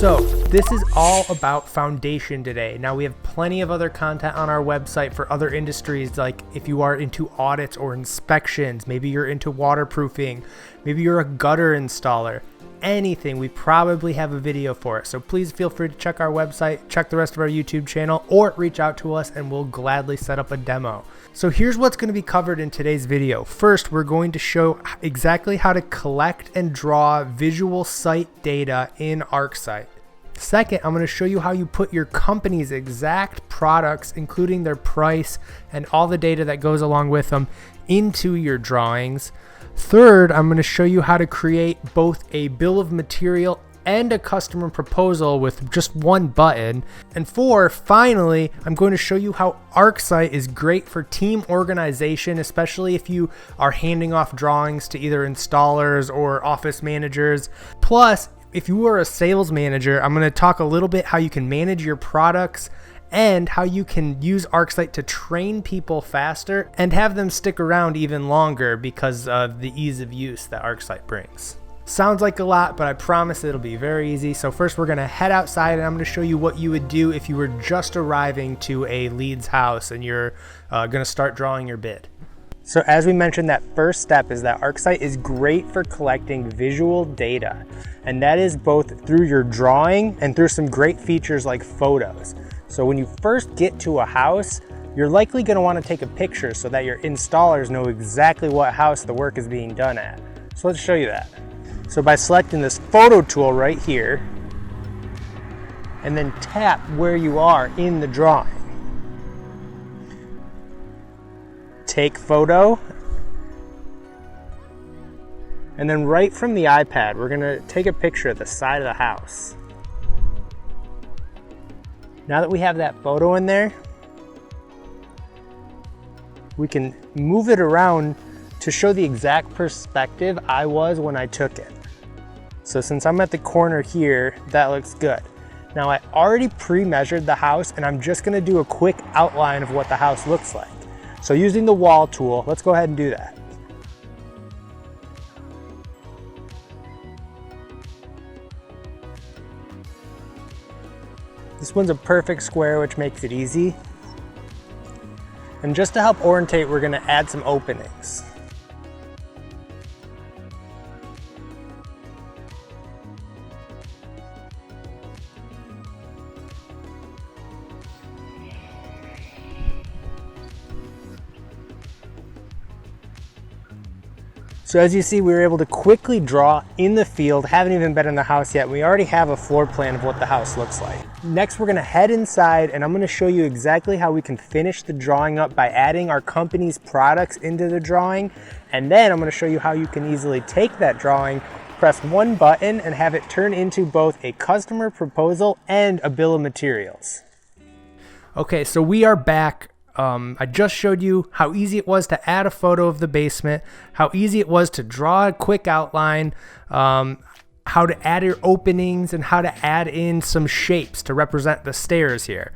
So this is all about foundation today. Now we have plenty of other content on our website for other industries, like if you are into audits or inspections, maybe you're into waterproofing, maybe you're a gutter installer, anything, we probably have a video for it. So please feel free to check our website, check the rest of our YouTube channel, or reach out to us and we'll gladly set up a demo. So here's what's going to be covered in today's video. First, we're going to show exactly how to collect and draw visual site data in ArcSite. Second, I'm going to show you how you put your company's exact products, including their price and all the data that goes along with them, into your drawings. Third, I'm going to show you how to create both a bill of material and a customer proposal with just one button. And four, finally, I'm going to show you how ArcSite is great for team organization, especially if you are handing off drawings to either installers or office managers. Plus, if you are a sales manager, I'm going to talk a little bit how you can manage your products and how you can use ArcSite to train people faster and have them stick around even longer because of the ease of use that ArcSite brings. Sounds like a lot, but I promise it'll be very easy. So first we're gonna head outside and I'm gonna show you what you would do if you were just arriving to a lead's house and you're gonna start drawing your bid. So as we mentioned, that first step is that ArcSite is great for collecting visual data. And that is both through your drawing and through some great features like photos. So when you first get to a house, you're likely gonna wanna take a picture so that your installers know exactly what house the work is being done at. So let's show you that. So by selecting this photo tool right here, and then tap where you are in the drawing. Take photo, and then right from the iPad, we're gonna take a picture of the side of the house. Now that we have that photo in there, we can move it around to show the exact perspective I was when I took it. So since I'm at the corner here, that looks good. Now I already pre-measured the house and I'm just gonna do a quick outline of what the house looks like. So using the wall tool, let's go ahead and do that. This one's a perfect square, which makes it easy. And just to help orientate, we're gonna add some openings. So as you see, we were able to quickly draw in the field, haven't even been in the house yet. We already have a floor plan of what the house looks like. Next, we're gonna head inside and I'm gonna show you exactly how we can finish the drawing up by adding our company's products into the drawing. And then I'm gonna show you how you can easily take that drawing, press one button and have it turn into both a customer proposal and a bill of materials. Okay, so we are back. I just showed you how easy it was to add a photo of the basement, how easy it was to draw a quick outline, how to add your openings, and how to add in some shapes to represent the stairs here.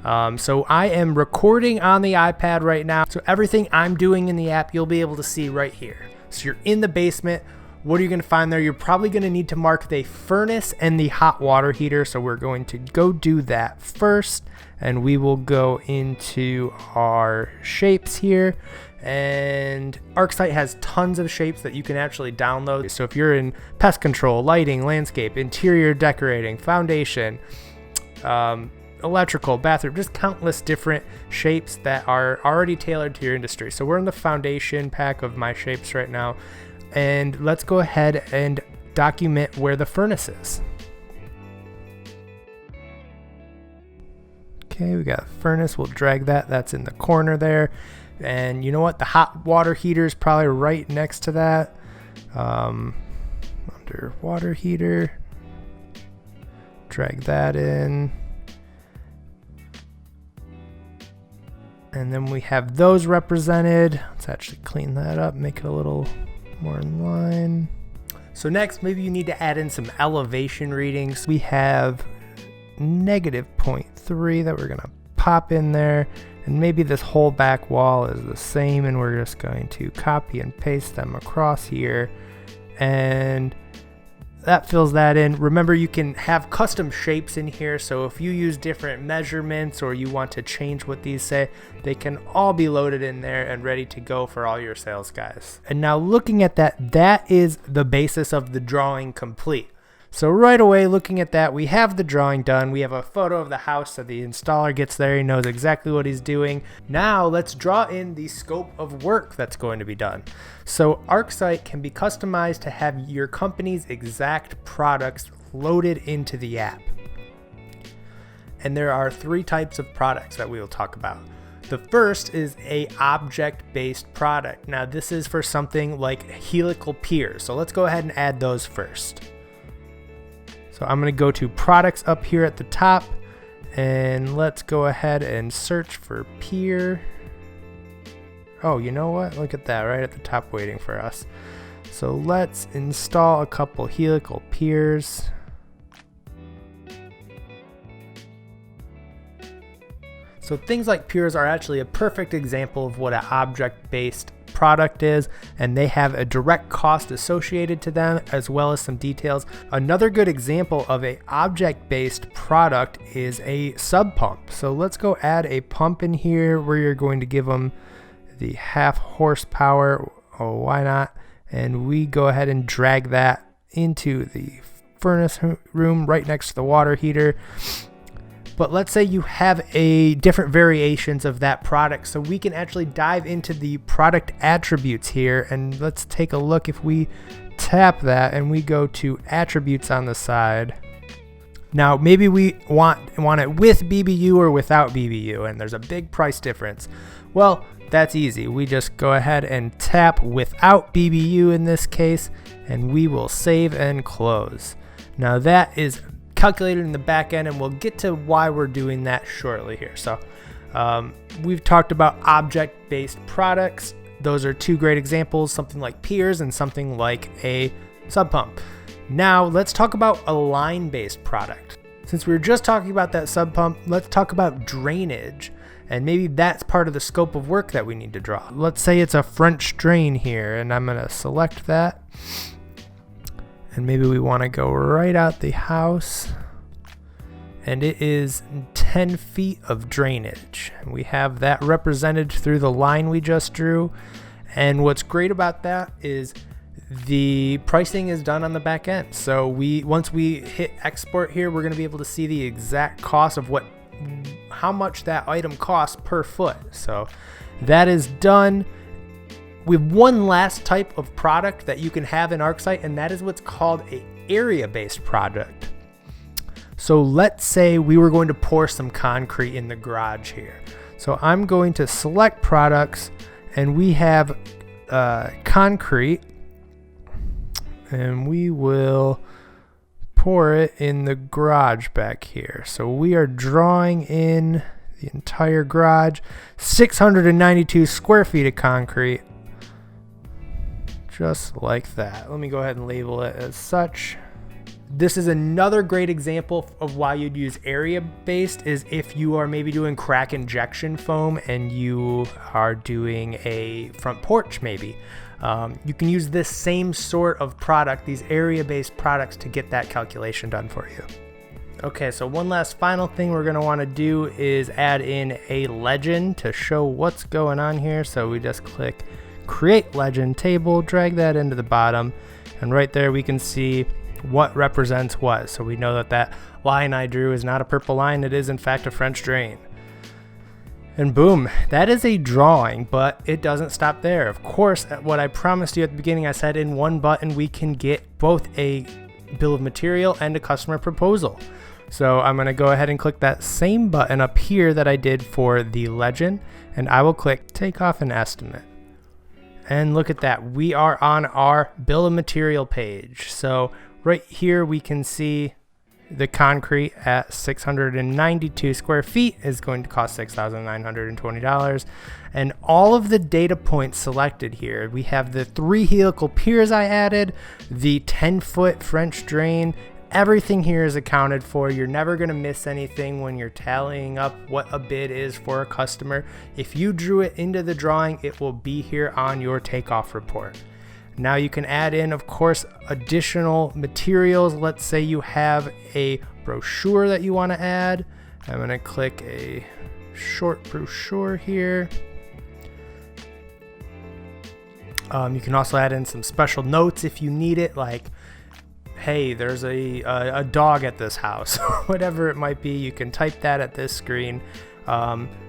So I am recording on the iPad right now, so everything I'm doing in the app you'll be able to see right here. So you're in the basement. What are you going to find there? You're probably going to need to mark the furnace and the hot water heater. So we're going to go do that first. And we will go into our shapes here. And ArcSite has tons of shapes that you can actually download. So if you're in pest control, lighting, landscape, interior decorating, foundation, electrical, bathroom, just countless different shapes that are already tailored to your industry. So we're in the foundation pack of my shapes right now. And let's go ahead and document where the furnace is. Okay, we got a furnace. We'll drag that. That's in the corner there. And you know what? The hot water heater is probably right next to that. Under water heater. Drag that in. And then we have those represented. Let's actually clean that up, make it a little more in line. So next, maybe you need to add in some elevation readings. We have -0.3 that we're gonna pop in there, and maybe this whole back wall is the same, and we're just going to copy and paste them across here. And that fills that in. Remember, you can have custom shapes in here, so if you use different measurements or you want to change what these say, they can all be loaded in there and ready to go for all your sales guys. And now looking at that, that is the basis of the drawing complete. So right away, looking at that, we have the drawing done. We have a photo of the house, so the installer gets there, he knows exactly what he's doing. Now let's draw in the scope of work that's going to be done. So ArcSite can be customized to have your company's exact products loaded into the app. And there are 3 types of products that we will talk about. The first is a object-based product. Now this is for something like helical piers. So let's go ahead and add those first. So I'm going to go to products up here at the top, and let's go ahead and search for pier. Oh, you know what? Look at that right at the top waiting for us. So let's install a couple helical piers. So things like piers are actually a perfect example of what an object-based product is, and they have a direct cost associated to them as well as some details. Another good example of a object-based product is a sub pump. So let's go add a pump in here where you're going to give them the 0.5 horsepower. Oh, why not? And we go ahead and drag that into the furnace room right next to the water heater. But let's say you have a different variations of that product, so we can actually dive into the product attributes here, and let's take a look. If we tap that and we go to attributes on the side, now maybe we want it with BBU or without BBU, and there's a big price difference. Well, that's easy. We just go ahead and tap without BBU in this case, and we will save and close. Now that is calculated in the back end, and we'll get to why we're doing that shortly here. So we've talked about object-based products. Those are 2 great examples, something like piers and something like a sub pump. Now let's talk about a line-based product. Since we were just talking about that sub pump, let's talk about drainage, and maybe that's part of the scope of work that we need to draw. Let's say it's a French drain here, and I'm going to select that. And maybe we want to go right out the house, and it is 10 feet of drainage. And we have that represented through the line we just drew. And what's great about that is the pricing is done on the back end. So once we hit export here, we're going to be able to see the exact cost of how much that item costs per foot. So that is done. We have one last type of product that you can have in ArcSite, and that is what's called an area-based product. So let's say we were going to pour some concrete in the garage here. So I'm going to select products, and we have concrete, and we will pour it in the garage back here. So we are drawing in the entire garage, 692 square feet of concrete. Just like that. Let me go ahead and label it as such. This is another great example of why you'd use area-based, is if you are maybe doing crack injection foam and you are doing a front porch maybe. You can use this same sort of product, these area-based products, to get that calculation done for you. Okay, so one last final thing we're going to want to do is add in a legend to show what's going on here. So we just click Create Legend Table, drag that into the bottom, and right there we can see what represents what. So we know that that line I drew is not a purple line, it is in fact a French drain. And boom, that is a drawing, but it doesn't stop there. Of course, what I promised you at the beginning, I said in one button we can get both a bill of material and a customer proposal. So I'm going to go ahead and click that same button up here that I did for the legend, and I will click Take Off an Estimate. And look at that, we are on our bill of material page. So right here we can see the concrete at 692 square feet is going to cost $6,920. And all of the data points selected here, we have the 3 helical piers I added, the 10-foot French drain. Everything here is accounted for. You're never going to miss anything when you're tallying up what a bid is for a customer. If you drew it into the drawing, it will be here on your takeoff report. Now you can add in, of course, additional materials. Let's say you have a brochure that you want to add. I'm going to click a short brochure here. You can also add in some special notes if you need it, like, hey, there's a dog at this house, whatever it might be. You can type that at this screen.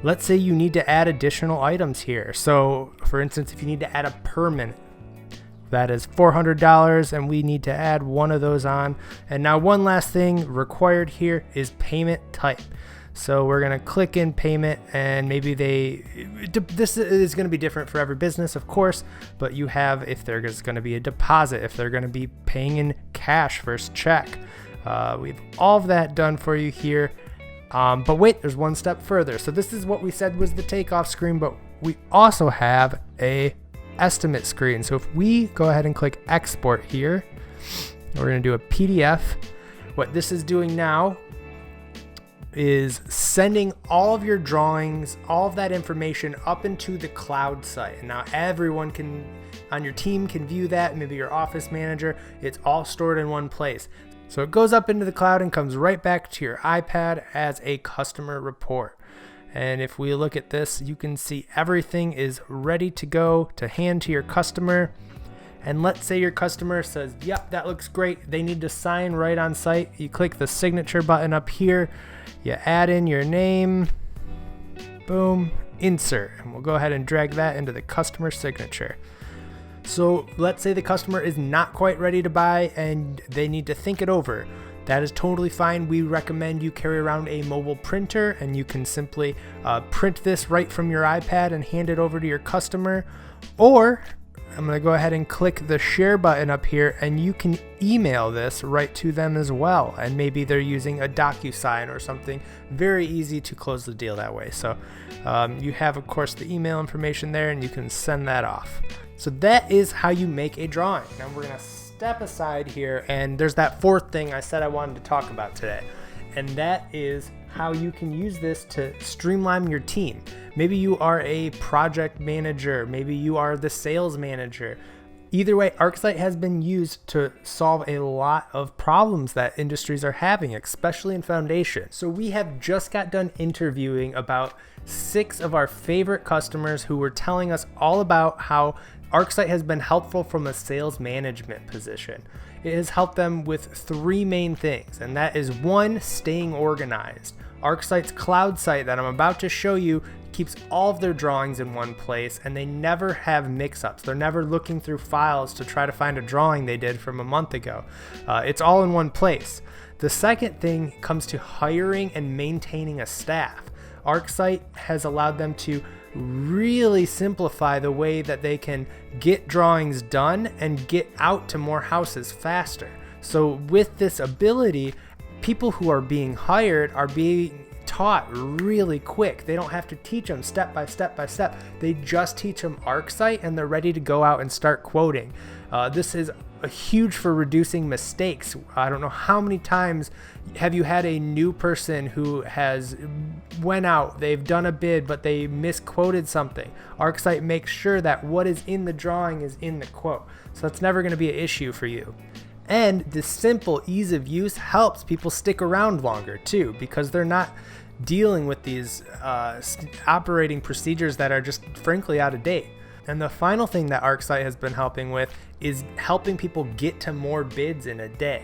Let's say you need to add additional items here. So for instance, if you need to add a permit, that is $400, and we need to add one of those on. And now one last thing required here is payment type. So we're going to click in payment, and maybe this is going to be different for every business, of course, but you have if there's going to be a deposit, if they're going to be paying in cash versus check. We have all of that done for you here. But wait, there's one step further. So this is what we said was the takeoff screen, but we also have a estimate screen. So if we go ahead and click export here, we're going to do a PDF. What this is doing now is sending all of your drawings, all of that information up into the cloud site. And now everyone on your team can view that, maybe your office manager. It's all stored in one place. So it goes up into the cloud and comes right back to your iPad as a customer report. And if we look at this, you can see everything is ready to go to hand to your customer. And let's say your customer says, yep, that looks great. They need to sign right on site. You click the signature button up here. You add in your name, boom, insert. And we'll go ahead and drag that into the customer signature. So let's say the customer is not quite ready to buy and they need to think it over. That is totally fine. We recommend you carry around a mobile printer, and you can simply print this right from your iPad and hand it over to your customer. Or I'm going to go ahead and click the share button up here, and you can email this right to them as well. And maybe they're using a DocuSign or something. Very easy to close the deal that way. So you have, of course, the email information there, and you can send that off. So that is how you make a drawing. Now we're going to step aside here, and there's that fourth thing I said I wanted to talk about today. And that is how you can use this to streamline your team. Maybe you are a project manager, maybe you are the sales manager. Either way, ArcSite has been used to solve a lot of problems that industries are having, especially in foundation. So we have just got done interviewing about 6 of our favorite customers who were telling us all about how ArcSite has been helpful from a sales management position. It has helped them with 3 main things, and that is 1, staying organized. ArcSite's cloud site that I'm about to show you keeps all of their drawings in one place, and they never have mix-ups. They're never looking through files to try to find a drawing they did from a month ago. It's all in one place. The second thing comes to hiring and maintaining a staff. ArcSite has allowed them to really simplify the way that they can get drawings done and get out to more houses faster. So with this ability, people who are being hired are being taught really quick. They don't have to teach them step by step by step. They just teach them ArcSite and they're ready to go out and start quoting. This is huge for reducing mistakes. I don't know how many times have you had a new person who has went out, they've done a bid, but they misquoted something. ArcSite makes sure that what is in the drawing is in the quote. So that's never going to be an issue for you. And the simple ease of use helps people stick around longer too, because they're not dealing with these operating procedures that are just frankly out of date. And the final thing that ArcSite has been helping with is helping people get to more bids in a day.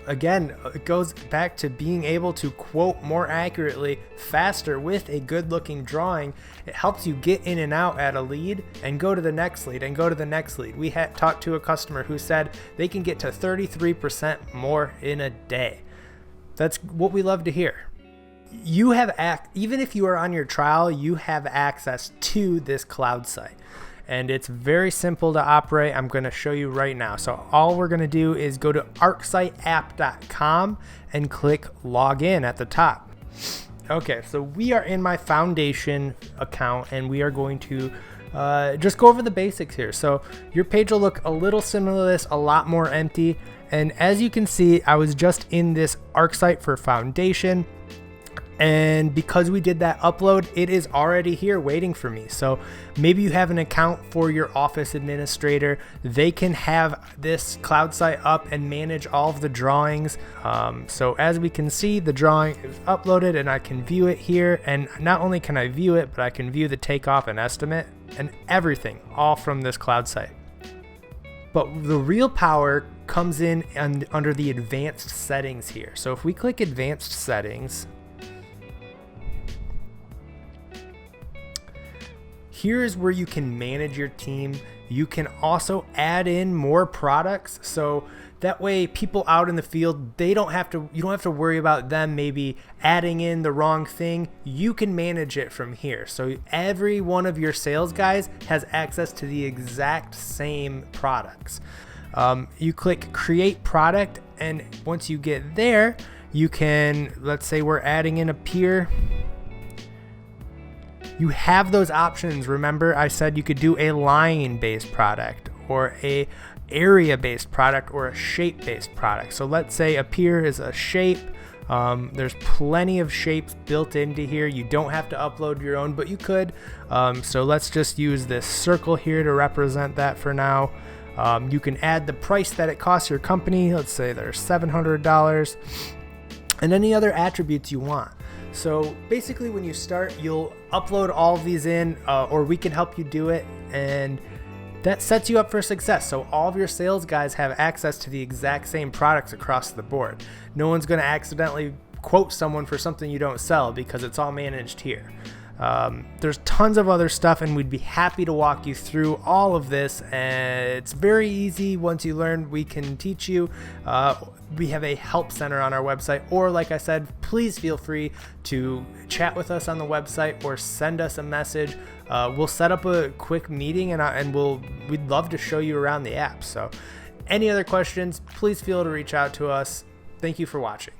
Again, it goes back to being able to quote more accurately, faster with a good looking drawing. It helps you get in and out at a lead and go to the next lead and go to the next lead. We had talked to a customer who said they can get to 33% more in a day. That's what we love to hear. You have even if you are on your trial, you have access to this cloud site. And it's very simple to operate. I'm going to show you right now. So all we're going to do is go to arcsiteapp.com and click login at the top. Okay, so we are in my foundation account and we are going to just go over the basics here. So your page will look a little similar to this, a lot more empty. And as you can see, I was just in this ArcSite for foundation. And because we did that upload, it is already here waiting for me. So maybe you have an account for your office administrator. They can have this cloud site up and manage all of the drawings. So as we can see, the drawing is uploaded and I can view it here. And not only can I view it, but I can view the takeoff and estimate and everything all from this cloud site. But the real power comes in under the advanced settings here. So if we click advanced settings, here is where you can manage your team. You can also add in more products. So that way people out in the field, you don't have to worry about them maybe adding in the wrong thing. You can manage it from here. So every one of your sales guys has access to the exact same products. You click create product, and once you get there, you can, let's say we're adding in a pier. You have those options. Remember, I said you could do a line-based product or a area-based product or a shape-based product. So let's say a pier is a shape. There's plenty of shapes built into here. You don't have to upload your own, but you could. So let's just use this circle here to represent that for now. You can add the price that it costs your company. Let's say there's $700 and any other attributes you want. So basically when you start, you'll upload all of these in, or we can help you do it, and that sets you up for success. So all of your sales guys have access to the exact same products across the board. No one's going to accidentally quote someone for something you don't sell because it's all managed here. There's tons of other stuff, and we'd be happy to walk you through all of this. And it's very easy. Once you learn, we can teach you. We have a help center on our website, or like I said, please feel free to chat with us on the website or send us a message. We'll set up a quick meeting, and we'd love to show you around the app. So any other questions, please feel to reach out to us. Thank you for watching.